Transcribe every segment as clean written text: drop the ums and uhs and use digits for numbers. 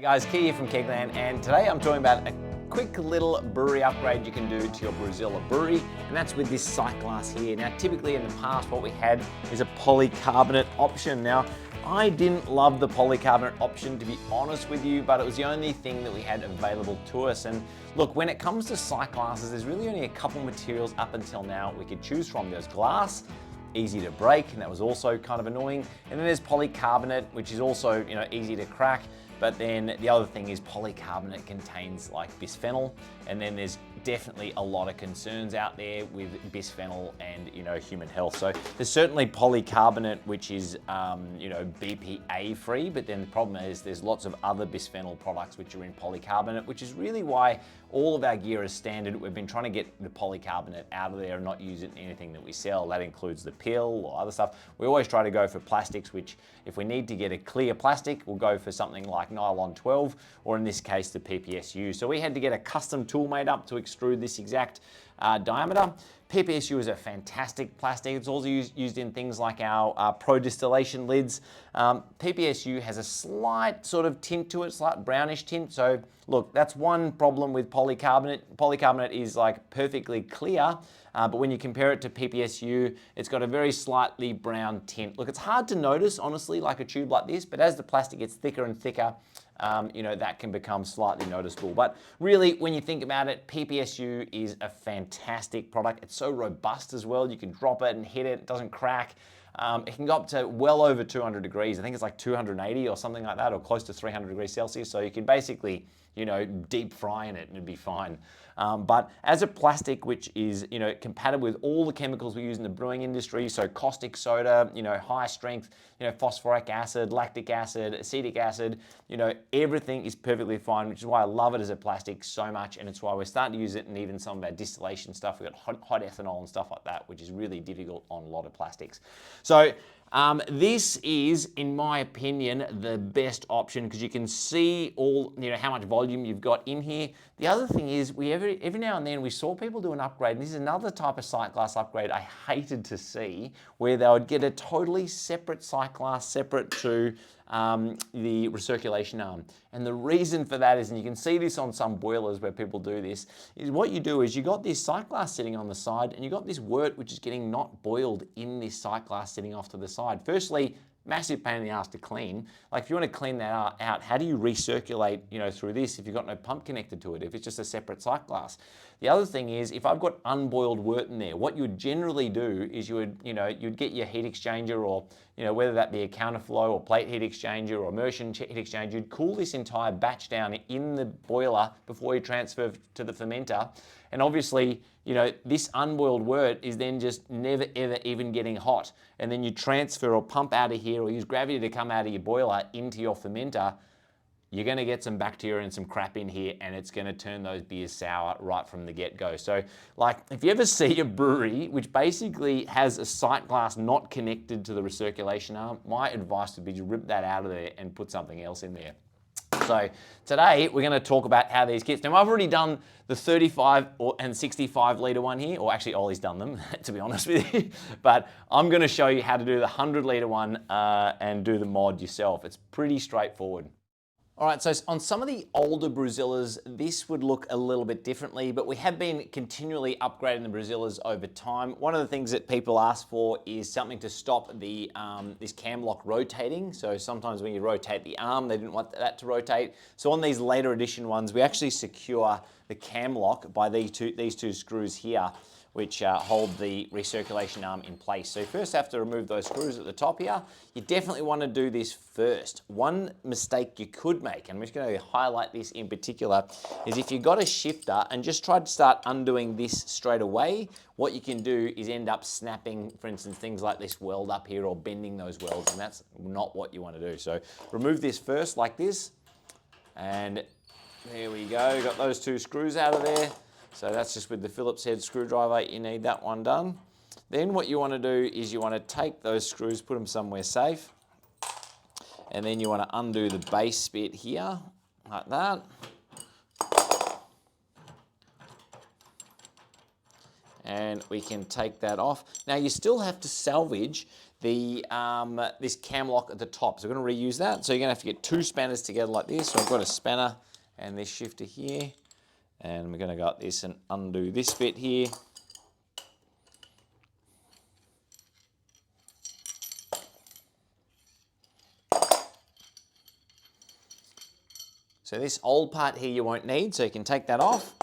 Hey guys, Key here from Kegland, and today I'm talking about a quick little brewery upgrade you can do to your BrewZilla brewery, and that's with this sight glass here. Now, typically in the past, what we had is a polycarbonate option. Now, I didn't love the polycarbonate option, to be honest with you, but it was the only thing that we had available to us. And look, when it comes to sight glasses, there's really only a couple materials up until now we could choose from. There's glass, easy to break, and that was also kind of annoying. And then there's polycarbonate, which is also, easy to crack. But then the other thing is polycarbonate contains like bisphenol, and then there's definitely a lot of concerns out there with bisphenol and human health. So there's certainly polycarbonate, which is BPA free, but then the problem is there's lots of other bisphenol products which are in polycarbonate, which is really why all of our gear is standard. We've been trying to get the polycarbonate out of there and not use it in anything that we sell. That includes the pill or other stuff. We always try to go for plastics, which if we need to get a clear plastic, we'll go for something like nylon 12, or in this case, the PPSU. So we had to get a custom tool made up to extrude this exact diameter. PPSU is a fantastic plastic. It's also used in things like our pro distillation lids. PPSU has a slight sort of tint to it, slight brownish tint. So look, that's one problem with polycarbonate. Polycarbonate is like perfectly clear, but when you compare it to PPSU, it's got a very slightly brown tint. Look, it's hard to notice, honestly, like a tube like this, but as the plastic gets thicker and thicker, that can become slightly noticeable. But really, when you think about it, PPSU is a fantastic product. It's so robust as well. You can drop it and hit it. It doesn't crack. It can go up to well over 200 degrees. I think it's like 280 or something like that, or close to 300 degrees Celsius. So you can basically, deep fry in it and it'd be fine. But as a plastic, which is, compatible with all the chemicals we use in the brewing industry, so caustic soda, high strength, phosphoric acid, lactic acid, acetic acid, everything is perfectly fine, which is why I love it as a plastic so much, and it's why we're starting to use it in even some of our distillation stuff. We've got hot ethanol and stuff like that, which is really difficult on a lot of plastics. So this is, in my opinion, the best option because you can see all, how much volume you've got in here. The other thing is, every now and then we saw people do an upgrade, and this is another type of sight glass upgrade I hated to see, where they would get a totally separate sight glass, separate to the recirculation arm. And the reason for that is, and you can see this on some boilers where people do this, is what you do is you got this sight glass sitting on the side, and you got this wort which is getting not boiled in this sight glass sitting off to the side. Firstly, massive pain in the ass to clean. Like if you want to clean that out, how do you recirculate, through this if you've got no pump connected to it, if it's just a separate sight glass? The other thing is, if I've got unboiled wort in there, what you would generally do is you'd get your heat exchanger, or, whether that be a counterflow or plate heat exchanger or immersion heat exchanger, you'd cool this entire batch down in the boiler before you transfer to the fermenter. And obviously, this unboiled wort is then just never ever even getting hot. And then you transfer or pump out of here or use gravity to come out of your boiler into your fermenter. You're going to get some bacteria and some crap in here, and it's going to turn those beers sour right from the get-go. So, like, if you ever see a brewery which basically has a sight glass not connected to the recirculation arm, my advice would be to rip that out of there and put something else in there. So today we're going to talk about how these kits. Now I've already done the 35 and 65 litre one here, or actually Ollie's done them, to be honest with you. But I'm going to show you how to do the 100 litre one and do the mod yourself. It's pretty straightforward. All right, so on some of the older BrewZillas, this would look a little bit differently, but we have been continually upgrading the BrewZillas over time. One of the things that people ask for is something to stop the this cam lock rotating. So sometimes when you rotate the arm, they didn't want that to rotate. So on these later edition ones, we actually secure the cam lock by these two screws here, which hold the recirculation arm in place. So you first have to remove those screws at the top here. You definitely want to do this first. One mistake you could make, and I'm just going to highlight this in particular, is if you've got a shifter and just try to start undoing this straight away, what you can do is end up snapping, for instance, things like this weld up here or bending those welds, and that's not what you want to do. So remove this first like this, and there we go. Got those two screws out of there. So that's just with the Phillips head screwdriver, you need that one done. Then what you want to do is you want to take those screws, put them somewhere safe, and then you want to undo the base bit here, like that. and we can take that off. Now you still have to salvage the this cam lock at the top, so we're going to reuse that. So you're going to have to get two spanners together like this. So I've got a spanner and this shifter here, and we're going to go like this and undo this bit here. So this old part here you won't need, so you can take that off.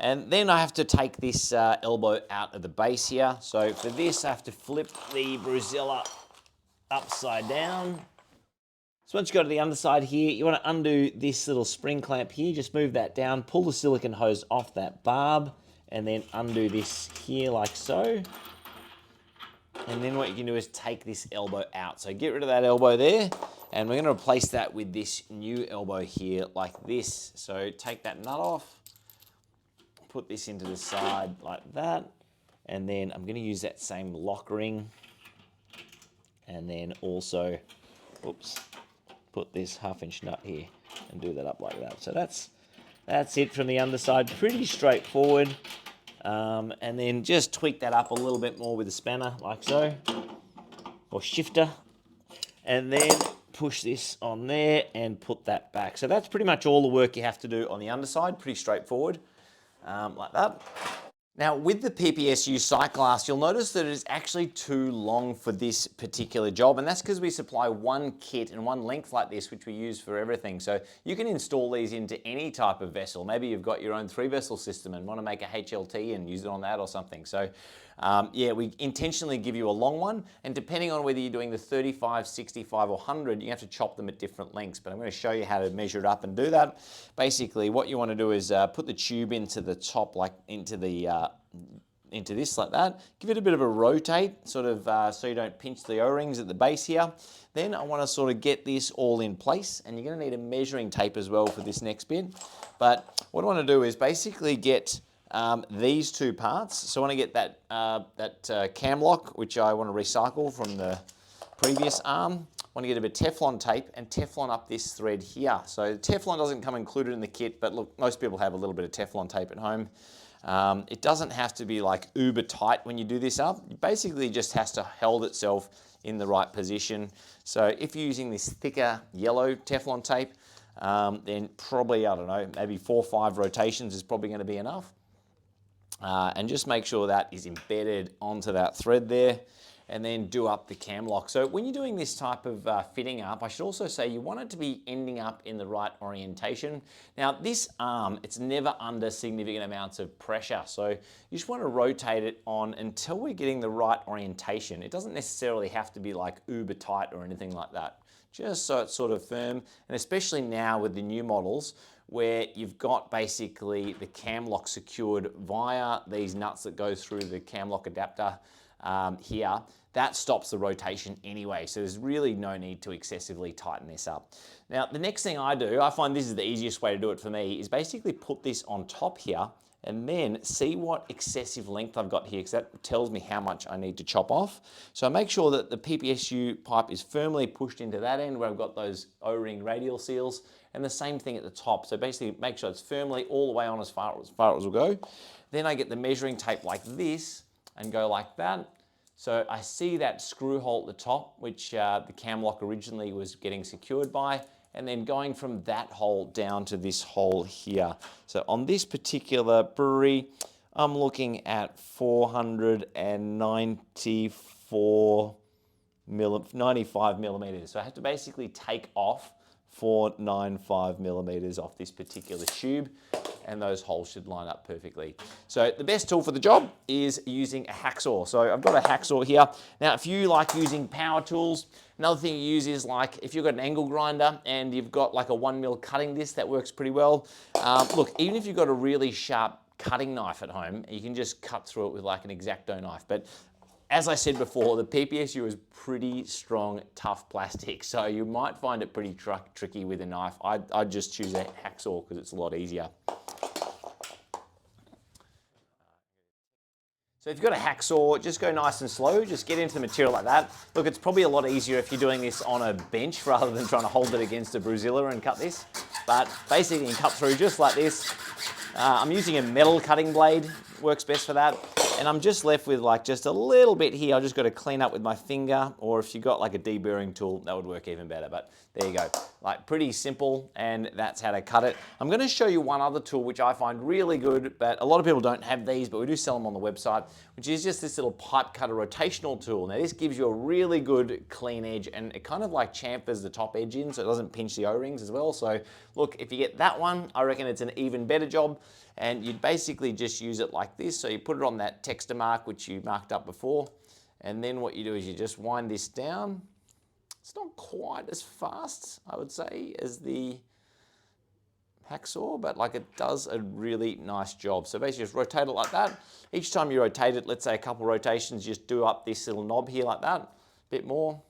And then I have to take this elbow out of the base here. So for this, I have to flip the BrewZilla upside down. So once you go to the underside here, you want to undo this little spring clamp here. Just move that down, pull the silicone hose off that barb, and then undo this here like so. And then what you can do is take this elbow out. So get rid of that elbow there, and we're going to replace that with this new elbow here like this. So take that nut off, put this into the side like that, and then I'm going to use that same lock ring, and then also, oops, put this 1/2" nut here and do that up like that. So that's it from the underside, pretty straightforward. And then just tweak that up a little bit more with a spanner like so, or shifter, and then push this on there and put that back. So that's pretty much all the work you have to do on the underside, pretty straightforward, like that. Now with the PPSU sight glass, you'll notice that it is actually too long for this particular job, and that's because we supply one kit and one length like this, which we use for everything. So you can install these into any type of vessel. Maybe you've got your own 3-vessel system and want to make a HLT and use it on that or something. So yeah, we intentionally give you a long one, and depending on whether you're doing the 35, 65 or 100, you have to chop them at different lengths, but I'm going to show you how to measure it up and do that. Basically what you want to do is put the tube into the top, like into this like that. Give it a bit of a rotate, sort of so you don't pinch the O-rings at the base here. Then I want to sort of get this all in place, and you're going to need a measuring tape as well for this next bit. But what I want to do is basically get these two parts. So I want to get that cam lock, which I want to recycle from the previous arm. I want to get a bit of Teflon tape and Teflon up this thread here. So Teflon doesn't come included in the kit, but look, most people have a little bit of Teflon tape at home. It doesn't have to be like uber tight when you do this up. It basically just has to hold itself in the right position. So if you're using this thicker yellow Teflon tape, then probably, I don't know, maybe 4 or 5 rotations is probably going to be enough. And just make sure that is embedded onto that thread there, and then do up the cam lock. So when you're doing this type of fitting up, I should also say you want it to be ending up in the right orientation. Now this arm, it's never under significant amounts of pressure, so you just want to rotate it on until we're getting the right orientation. It doesn't necessarily have to be like uber tight or anything like that, just so it's sort of firm. And especially now with the new models, where you've got basically the cam lock secured via these nuts that go through the cam lock adapter here, that stops the rotation anyway, so there's really no need to excessively tighten this up. Now the next thing I do, I find this is the easiest way to do it for me, is basically put this on top here and then see what excessive length I've got here, because that tells me how much I need to chop off. So I make sure that the PPSU pipe is firmly pushed into that end where I've got those O-ring radial seals, and the same thing at the top. So basically make sure it's firmly all the way on as far as will go. Then I get the measuring tape like this and go like that. So I see that screw hole at the top, which the cam lock originally was getting secured by, and then going from that hole down to this hole here. So on this particular brewery, I'm looking at 95 millimeters. So I have to basically take off 495 millimeters off this particular tube, and those holes should line up perfectly. So the best tool for the job is using a hacksaw. So I've got a hacksaw here. Now, if you like using power tools, another thing you use is like if you've got an angle grinder and you've got like a 1mm cutting disc, that works pretty well. Look, even if you've got a really sharp cutting knife at home, you can just cut through it with like an X-Acto knife. But as I said before, the PPSU is pretty strong, tough plastic, so you might find it pretty tricky with a knife. I'd just choose a hacksaw because it's a lot easier. So if you've got a hacksaw, just go nice and slow, just get into the material like that. Look, it's probably a lot easier if you're doing this on a bench rather than trying to hold it against a BrewZilla and cut this. But basically you can cut through just like this. I'm using a metal cutting blade, works best for that. And I'm just left with like just a little bit here. I just got to clean up with my finger, or if you got like a deburring tool, that would work even better. But there you go. Like pretty simple, and that's how to cut it. I'm going to show you one other tool which I find really good, but a lot of people don't have these, but we do sell them on the website, which is just this little pipe cutter rotational tool. Now this gives you a really good clean edge, and it kind of like chamfers the top edge in so it doesn't pinch the O-rings as well. So look, if you get that one, I reckon it's an even better job. And you'd basically just use it like this. So you put it on that texture mark, which you marked up before. And then what you do is you just wind this down. It's not quite as fast, I would say, as the hacksaw, but like it does a really nice job. So basically just rotate it like that. Each time you rotate it, let's say a couple rotations, just do up this little knob here like that, a bit more,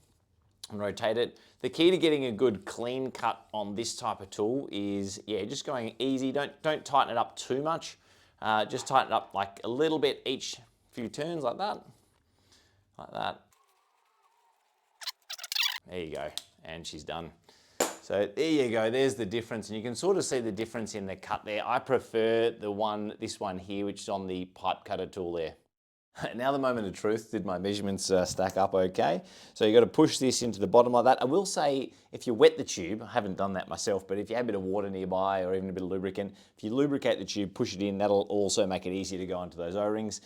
and rotate it. The key to getting a good clean cut on this type of tool is, yeah, just going easy. Don't tighten it up too much. Just tighten it up like a little bit each few turns like that. Like that. There you go, and she's done. So there you go, there's the difference, and you can sort of see the difference in the cut there. I prefer this one here, which is on the pipe cutter tool there. Now the moment of truth, did my measurements stack up okay? So you got to push this into the bottom like that. I will say, if you wet the tube, I haven't done that myself, but if you have a bit of water nearby or even a bit of lubricant, if you lubricate the tube, push it in, that'll also make it easier to go into those O-rings.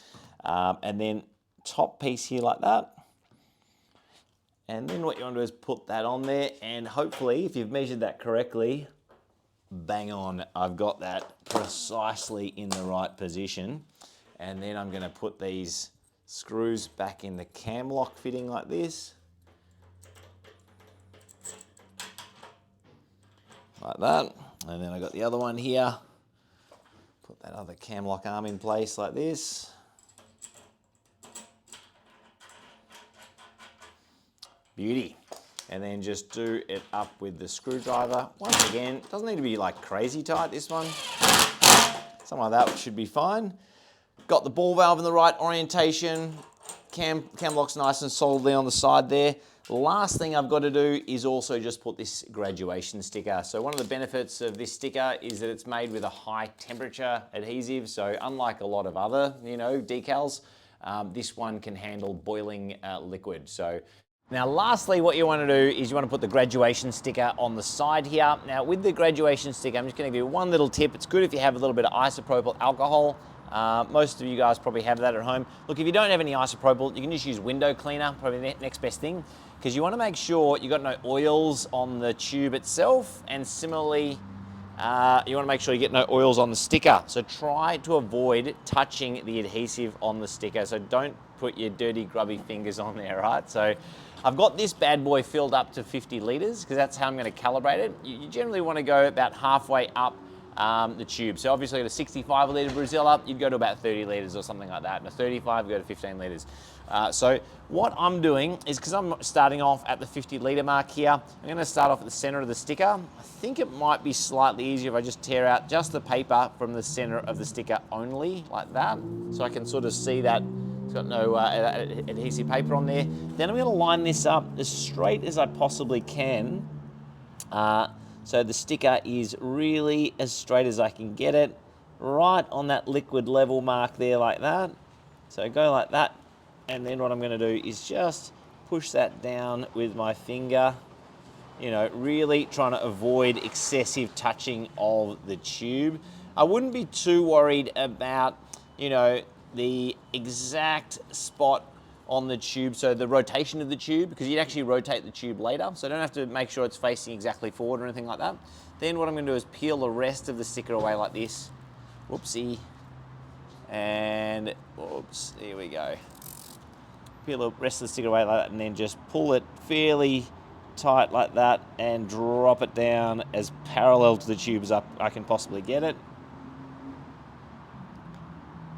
And then top piece here like that. And then what you want to do is put that on there, and hopefully, if you've measured that correctly, bang on, I've got that precisely in the right position. And then I'm going to put these screws back in the cam lock fitting like this. Like that. And then I got the other one here. Put that other cam lock arm in place like this. Beauty. And then just do it up with the screwdriver. Once again, it doesn't need to be like crazy tight, this one. Something like that should be fine. Got the ball valve in the right orientation. Cam lock's nice and solidly on the side there. The last thing I've got to do is also just put this graduation sticker. So one of the benefits of this sticker is that it's made with a high temperature adhesive. So unlike a lot of other, decals, this one can handle boiling liquid. So now lastly, what you want to do is you want to put the graduation sticker on the side here. Now with the graduation sticker, I'm just going to give you one little tip. It's good if you have a little bit of isopropyl alcohol. Most of you guys probably have that at home. Look, if you don't have any isopropyl, you can just use window cleaner, probably the next best thing, because you want to make sure you got no oils on the tube itself, and similarly, you want to make sure you get no oils on the sticker. So try to avoid touching the adhesive on the sticker. So don't put your dirty, grubby fingers on there, right? So I've got this bad boy filled up to 50 litres, because that's how I'm going to calibrate it. You generally want to go about halfway up the tube. So obviously at a 65 litre BrewZilla, you'd go to about 30 litres or something like that. And a 35, you go to 15 litres. So what I'm doing is, because I'm starting off at the 50 litre mark here, I'm going to start off at the centre of the sticker. I think it might be slightly easier if I just tear out just the paper from the centre of the sticker only, like that. So I can sort of see that it's got no adhesive paper on there. Then I'm going to line this up as straight as I possibly can. So the sticker is really as straight as I can get it, right on that liquid level mark there like that. So go like that, and then what I'm going to do is just push that down with my finger, really trying to avoid excessive touching of the tube. I wouldn't be too worried about, the exact spot on the tube, so the rotation of the tube, because you'd actually rotate the tube later, so don't have to make sure it's facing exactly forward or anything like that. Then what I'm going to do is peel the rest of the sticker away like this. Whoopsie. And whoops, here we go. Peel the rest of the sticker away like that, and then just pull it fairly tight like that and drop it down as parallel to the tube as I can possibly get it.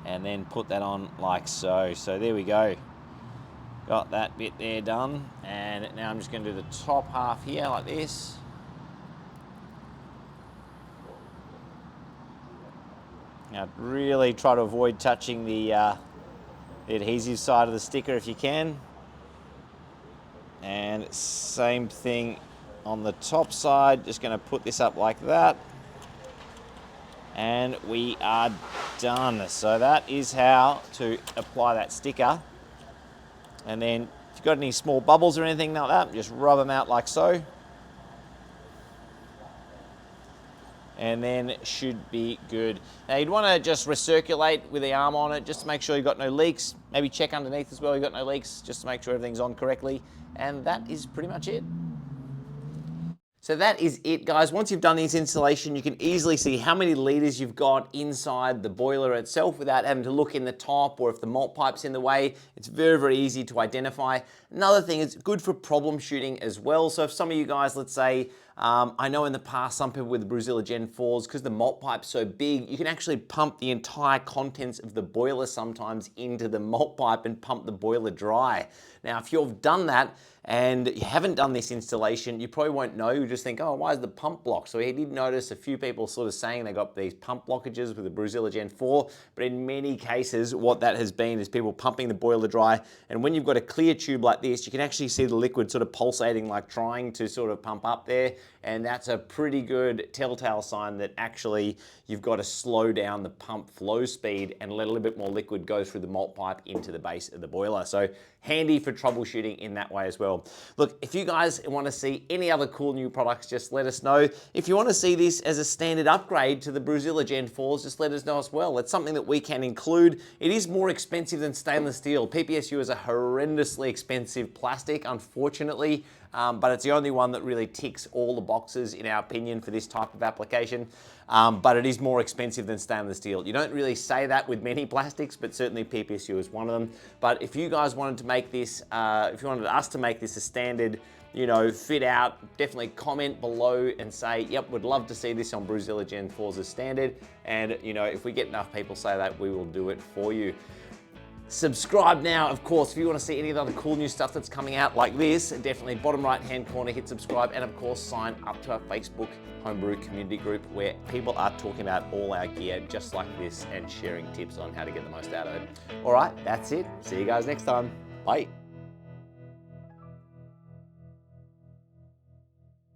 And then put that on like so. So there we go. Got that bit there done, and now I'm just going to do the top half here like this. Now really try to avoid touching the adhesive side of the sticker if you can. And same thing on the top side, just going to put this up like that. And we are done. So that is how to apply that sticker. And then if you've got any small bubbles or anything like that, just rub them out like so. And then it should be good. Now you'd want to just recirculate with the arm on it just to make sure you've got no leaks. Maybe check underneath as well, you've got no leaks, just to make sure everything's on correctly. And that is pretty much it. So that is it, guys. Once you've done this installation, you can easily see how many litres you've got inside the boiler itself without having to look in the top or if the malt pipe's in the way. It's very, very easy to identify. Another thing, it's good for problem shooting as well. So if some of you guys, let's say, I know in the past some people with the BrewZilla Gen 4s, because the malt pipe's so big, you can actually pump the entire contents of the boiler sometimes into the malt pipe and pump the boiler dry. Now, if you've done that and you haven't done this installation, you probably won't know. You just think, oh, why is the pump blocked? So he did notice a few people sort of saying they got these pump blockages with the BrewZilla Gen 4, but in many cases, what that has been is people pumping the boiler dry. And when you've got a clear tube like this, you can actually see the liquid sort of pulsating, like trying to sort of pump up there. And that's a pretty good telltale sign that actually you've got to slow down the pump flow speed and let a little bit more liquid go through the malt pipe into the base of the boiler. So handy for troubleshooting in that way as well. Look, if you guys want to see any other cool new products, just let us know. If you want to see this as a standard upgrade to the BrewZilla Gen 4s, just let us know as well. It's something that we can include. It is more expensive than stainless steel. PPSU is a horrendously expensive plastic, unfortunately. But it's the only one that really ticks all the boxes in our opinion for this type of application. But it is more expensive than stainless steel. You don't really say that with many plastics, but certainly PPSU is one of them. But if you guys wanted to make this, if you wanted us to make this a standard, you know, fit out, definitely comment below and say, yep, would love to see this on BrewZilla Gen 4s as standard. And you know, if we get enough people say that, we will do it for you. Subscribe now, of course, if you want to see any of the other cool new stuff that's coming out like this. Definitely bottom right hand corner, hit subscribe, and of course sign up to our Facebook Homebrew community group where people are talking about all our gear just like this and sharing tips on how to get the most out of it. All right, that's it. See you guys next time. Bye.